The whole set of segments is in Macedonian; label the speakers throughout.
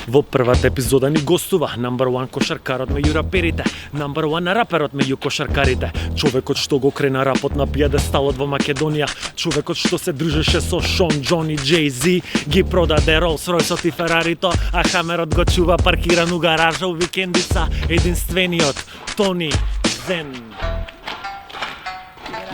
Speaker 1: Во првата епизода ни гостува number one кошаркарот меѓу раперите, number one раперот меѓу кошаркарите, човекот што го крена рапот на пиедесталот во Македонија, човекот што се дружеше со Шон, Џони, Джей-Зи, ги продаде Ролс Ройсот и Ферарито, а Хамерот го чува паркиран у гаража у викендица, единствениот Тони Зен.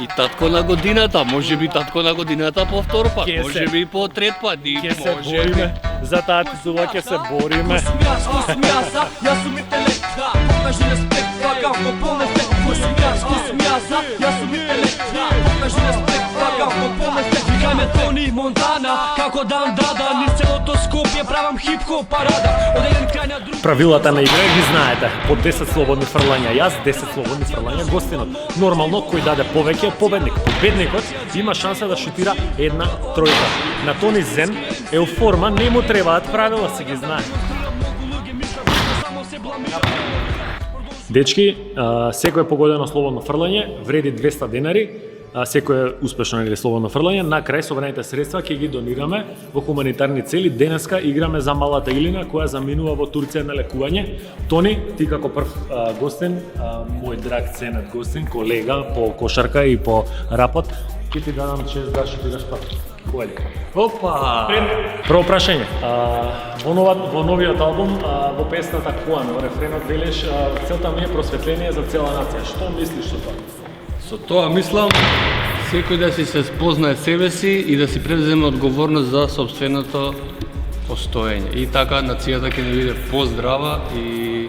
Speaker 2: И татко на годината, може би татко на годината по втор пат,
Speaker 1: Ке
Speaker 2: може
Speaker 1: се-
Speaker 2: би по трет пат, и
Speaker 1: Ќе се
Speaker 2: може би...
Speaker 1: бориме, за таа титула ќе се бориме.
Speaker 3: Јас сум интелект, покажи респект, влагам во полен стек. Кој сум јас сум интелект, покажи респект, влагам во полен стек. Викај ме Тони Монтана, како дан дада, низ целото Скопје правам хип-хоп парада. Од еден крај на друг.
Speaker 1: Правилата на игра ги знаете. По 10 слободни фрлања јас, 10 слободни фрлања гостинот. Нормално кој даде повеќе е победник. Победникот има шанса да шутира една тројка. На Тони Зен е у форма, не му требаат правила, се ги знае. Дечки, секој погодено слободно фрлање вреди 200 денари. Секој успешно или слободно фрлање, на крај собраните средства ќе ги донираме во хуманитарни цели. Денеска играме за малата Илина која заминува во Турција на лекување. Тони, ти како прв гостин, мој драг ценет гостин, колега по кошарка и по рапот, ќе ти дадам чест да шутираш прв. Кој
Speaker 2: Опа!
Speaker 1: Прво прашање. Во новиот албум, во песната Коан, во рефренот велиш, целта ми е просветление за цела нација. Што мислиш со тоа?
Speaker 2: Со тоа мислам секој да си се спознае себе си и да си превземе одговорност за собственото постоење. И така нацијата ќе не биде поздрава и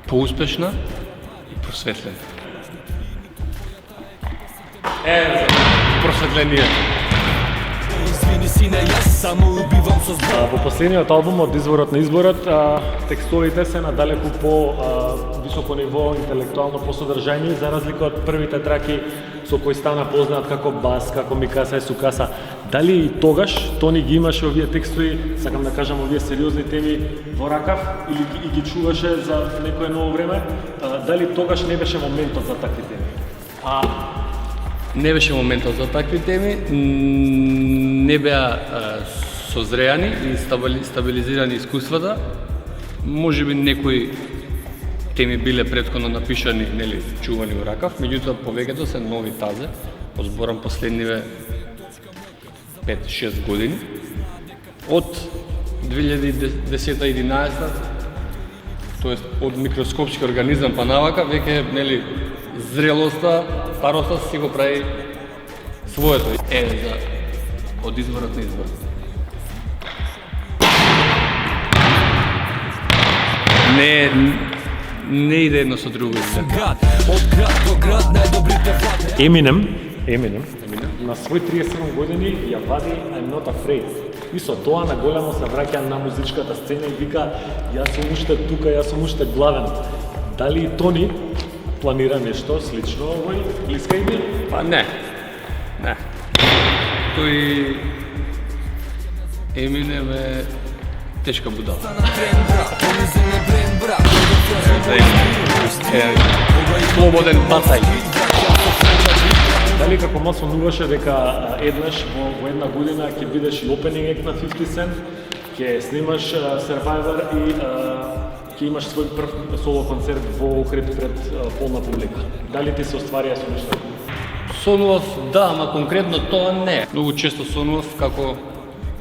Speaker 2: поуспешна и просветлена. Просветление.
Speaker 3: Извини сине, јас само убивам со збор.
Speaker 1: Во последниот албум од Изворот на изборот, текстовите се надалеку по високо ниво, интелектуално по содржање, за разлика од првите траки со кои стана познат како Бас, како Микаса и Сукаса. Дали и тогаш Тони ги имаше овие текстови, сакам да кажам овие сериозни теми во ракав или ги чуваше за некое ново време? Дали тогаш не беше моментот за такви теми?
Speaker 2: Не беше моментот за такви теми, не беа созреани и стабилизирани искуствата. Може би некои теми биле претходно напишани, нели, чувани во ракав, меѓутоа повеќето се нови тазе, зборам последниве 5-6 години. Од 2010-11, тоест од микроскопски организам па навака, веќе, нели, зрелоста, староста си го прави своето. За од Изворот на избор. Не иде едно со друго.
Speaker 3: Град, од град до град најдобрите владе.
Speaker 1: Еминем, на свој 37 години ја вади I'm Not Afraid. И со тоа на големо се враќа на музичката сцена и вика јас сум уште тука, јас сум уште главен. Дали и Тони планира нешто слично овој блиска идеја?
Speaker 2: Па не. Тој Еминем е тешка будала. Слободен бацај.
Speaker 1: Дали како масонуваше дека еднаш во една година ќе бидеш и opening act на 50 Cent, ќе снимаш Survivor и ќе имаш свој прв соло концерт во Охрид пред полна публика? Дали ти се остварија со нешто?
Speaker 2: Сонував, да, ама конкретно тоа не. Многу често сонував како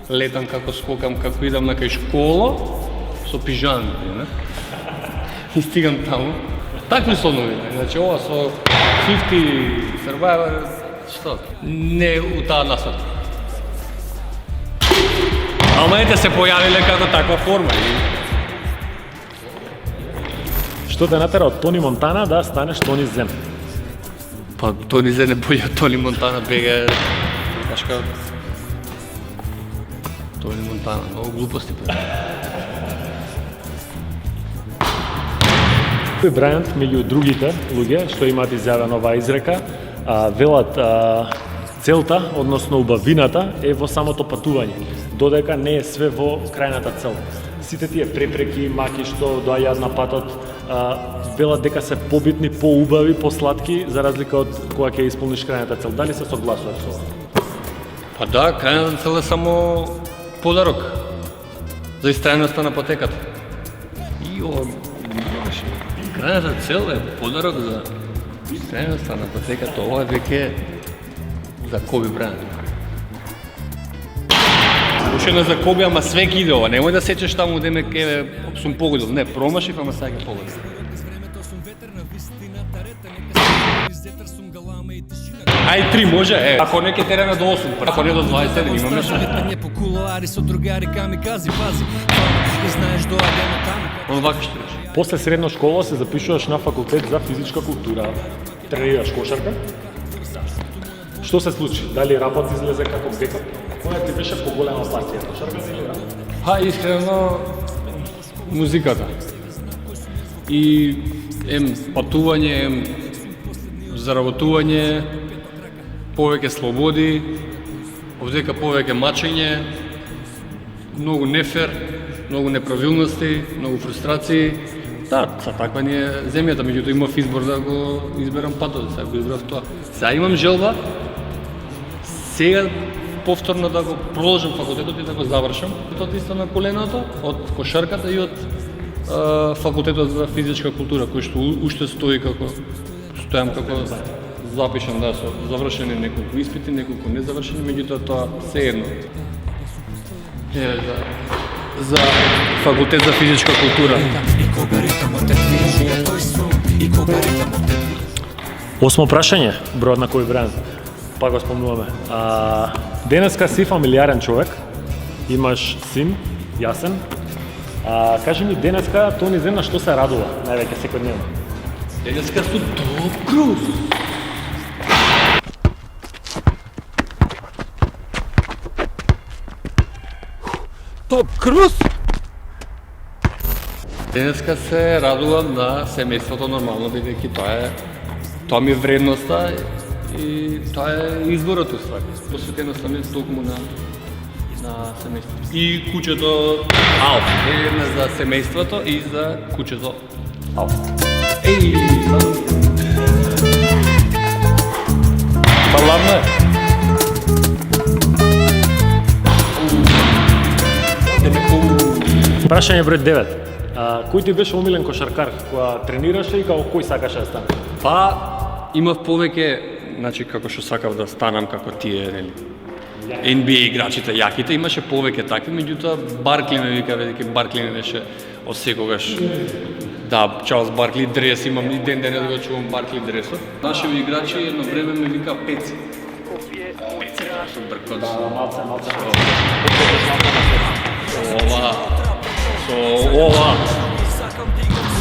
Speaker 2: летам, како скокам, како идам на кај школа со пижами, не? И стигам таму. Такви сонови, значи ова со 50 Survivor, што? Не у таа насока. Ама ете се појавиле како таква форма.
Speaker 1: Што те натера од Тони Монтана да станеш Тони Зен?
Speaker 2: Па Тони Зен е боље од Тони Монтана, бега кашка. Тони Монтана, многу глупости прави.
Speaker 1: Кој Брајант меѓу другите луѓе што имаат изјавена оваа изрека, велат целта, односно убавината е во самото патување, додека не е све во крајната цел. Сите тие препреки, маки што доаѓаат на патот, велат дека се побитни, поубави, посладки, за разлика од кога ќе исполниш крајната цел. Дали се согласуваш со ова?
Speaker 2: Па да, крајната цел е само подарок за истрајноста на патеката. И ова крајната цел е подарок за истрајноста на патеката. Ова е веќе за Коби Брајант. Уште не за Коби, ама све ги иде ова. Немој да сечеш таму деме ке сум погодил. Не, промашив, ама сега ќе погодил. Ај 3 може, ако не ќе тераме до 8, ако не до 27 имаме шо.
Speaker 4: Не по кулуари со другари камикази, пази. И знаеш до адема таму.
Speaker 2: Он вака ще рече.
Speaker 1: После средна школа се запишуваш на факултет за физичка култура. Тренираш кошарка. Што се случи? Дали работ излезе како бекап? Која ти беше поголема пасија? Кошарка или работ?
Speaker 2: Искрено, музиката. И патување, заработување, повеќе слободи, овдека повеќе мачење, многу нефер, многу неправилности, многу фрустрации. Да, са таква ни е земјата, меѓуто имав избор да го изберам патот, сега го избрав тоа. Сега имам желба, сега повторно да го продолжам факултетот и да го завршам. Тоа исто на коленото, од кошарката и од факултетот за физичка култура, кој што уште стои како, стојам како запишан, да, со завршени неколку испити, неколку незавршени, меѓутоа тоа се едно. За факултет за физичка култура.
Speaker 1: Осмо прашање, бројот на Коби Брајант. Па го спомнуваме. Денеска си фамилиарен човек, имаш син, Јасен. Кажи ми, денеска Тони Зем на што се радува највеќе секојдневно?
Speaker 2: Денеска су Топ Круз.
Speaker 4: Топ Круз?
Speaker 2: Денеска се радувам на семејството нормално, бидејќи тоа ми е вредноста и тоа е изборот уствари. Посветеноста ми токму на семејството. И куќето Алф е една за семејството и за куќето Алф. Еј, Ладно е.
Speaker 1: Прашање број 9. Кој ти беше омилен кошаркар кога тренираше и како кој сакаше да стане?
Speaker 2: Па, имав повеќе, значи како што сакав да станам како тие, нели, NBA играчите, јаките, имаше повеќе такви, меѓутоа Баркли ме вика, бидејќи Баркли не беше од секогаш. Да, Чарлс Баркли дрес, имам и ден денес го чувам Баркли дресот. Нашиви играчи едно време ме вика Пеци. Пеци, што бркот.
Speaker 1: Малце.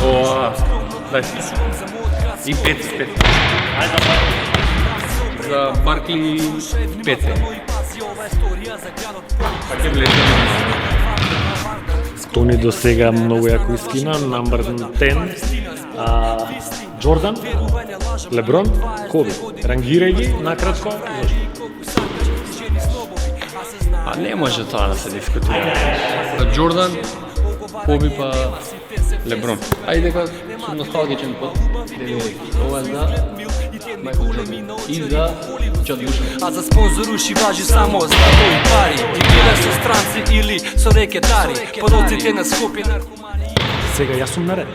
Speaker 2: Ова. Дај си. И Пеци. За Баркли Пеци. Така влезе.
Speaker 1: Тони до сега многу јако искина, number 10, Джордан, Леброн, Коби. Рангирај ги, накратко, зашто?
Speaker 2: А не може тоа да се дискутира. Джордан, Коби па Леброн. Ајде дека сум носталгичен по ова е за Майкл Джордан и за Чад Бушев.
Speaker 3: А за спонзоруши важи само злато и пари. Играле со странци или со рекетари. Пороците на Скопје наркомани.
Speaker 1: Сега јас сум наред.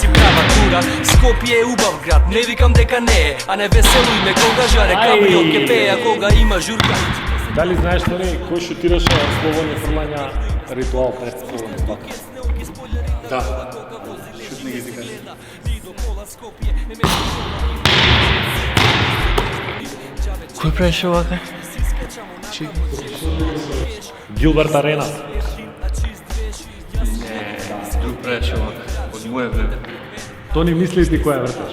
Speaker 3: Си права тура, Скопје е убав град, не викам дека не е, а не веселуј ме кога жаре кабриот ке пее, а кога има журка.
Speaker 1: Дали знаеш, Тони, кој шутираше слободни фрлања ритуал пред слободни бака?
Speaker 2: Да. Шутни ги ти кажи. Кој правеше овака?
Speaker 1: Гилберт Арена.
Speaker 2: Друг правеше овака. Од моје време.
Speaker 1: Тони, мисли ти која врташ?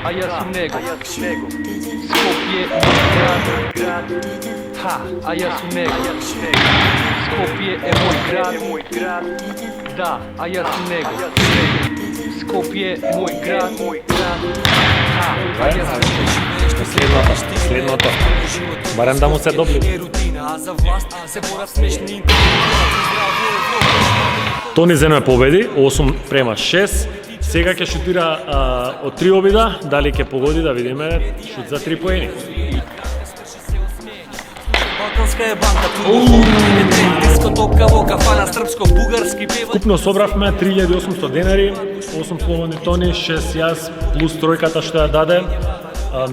Speaker 3: А јас сум него. Скопје е мој град. А јас сум него. Скопје е мој град. Да, а јас сум него. Скопје е мој град. А јас сум него.
Speaker 1: Следното. Барем да му се добли. Тони земе победи, 8-6. Сега ќе шутира од 3 обида, дали ќе погоди да видиме шут за 3 поени.
Speaker 3: Балканска е банка, дискотопка во кафана, српско-бугарски пева.
Speaker 1: Купно собравме 3800 денари, 8 половини тони, 6 јас, плюс тројката што ја даде.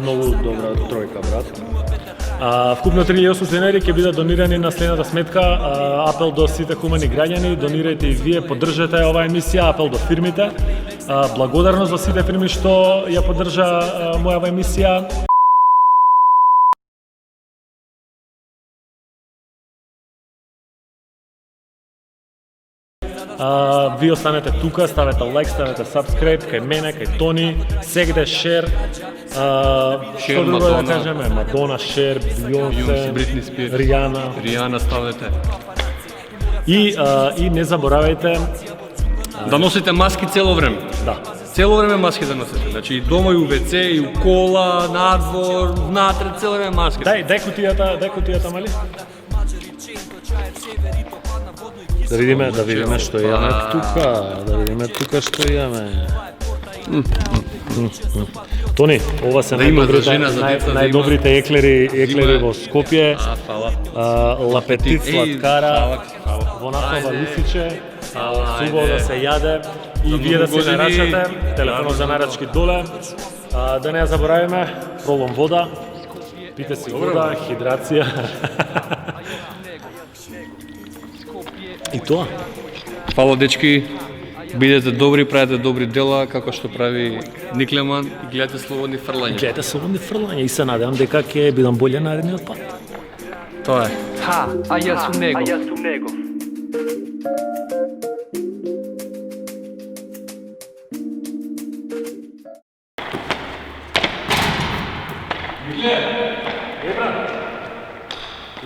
Speaker 1: Многу добра тројка, брат. Вкупно 3800 денари ќе бидат донирани на следната сметка. Апел до сите хумани граѓани, донирајте и вие, поддржете оваа емисија, апел до фирмите. Благодарност за сите фирми што ја поддржа мојава емисија. Ви останете тука, ставете лайк, ставете subscribe, кај мене, кај Тони, сегде шер. Што друго да кажеме? Мадона, шер, Бионсе,
Speaker 2: Бритни Спирс,
Speaker 1: Ријана.
Speaker 2: Ријана ставете.
Speaker 1: И не заборавајте
Speaker 2: Да носите маски цело време.
Speaker 1: да.
Speaker 2: Цело време маски да носите. Значи и дома, и у ВЦ, и у кола, надвор, внатре, цело време маски.
Speaker 1: Дај кутијата, мали? Да видиме што имаме тука, што имаме. Тони, ова се
Speaker 2: Да има за жена, за деца, да
Speaker 1: најдобрите еклери во Скопје.
Speaker 2: Фала.
Speaker 1: Лапетит сладкара,
Speaker 2: Фала.
Speaker 1: во нафтова лисиче, субо
Speaker 2: ајде.
Speaker 1: да се јаде и вие да се
Speaker 2: години.
Speaker 1: нарачате, телефонот за нарачки доле. Да не ја заборавиме, пролом вода, пите си вода, хидрација. И тоа.
Speaker 2: Фала, дечки. Бидете добри, правите добри дела, како што прави Никлеман, и гледате слободни фрлања.
Speaker 1: Гледате слободни фрлања и се надевам дека ќе бидам болje наредниот пат.
Speaker 2: Тоа е.
Speaker 3: Ha, a ja su nego.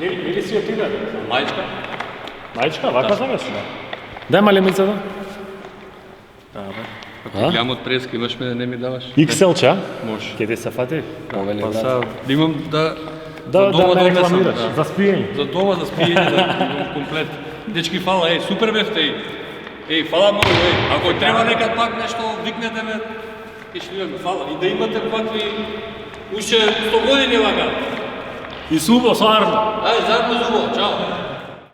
Speaker 1: Или си отиде?
Speaker 2: Мајчка?
Speaker 1: Мајчка, вака сакаш? Дај малемицата.
Speaker 2: Гледам од преска, имаш ме да не ми даваш?
Speaker 1: XL ча?
Speaker 2: Може.
Speaker 1: Ке ти се фати? Повели,
Speaker 2: Па
Speaker 1: брат.
Speaker 2: са, да имам да...
Speaker 1: Да
Speaker 2: за дома
Speaker 1: ме
Speaker 2: однесам,
Speaker 1: рекламираш,
Speaker 2: да.
Speaker 1: за спиење.
Speaker 2: За дома, за спиење, да имам комплет. Дечки, фала, супер бевте, фала многу, ако треба некад пак нешто, викнете ме, и што имаме, фала. И да имате пакви, уште 100 години вака.
Speaker 1: И субо, сварно.
Speaker 2: Ајде, заедно зубо, чао.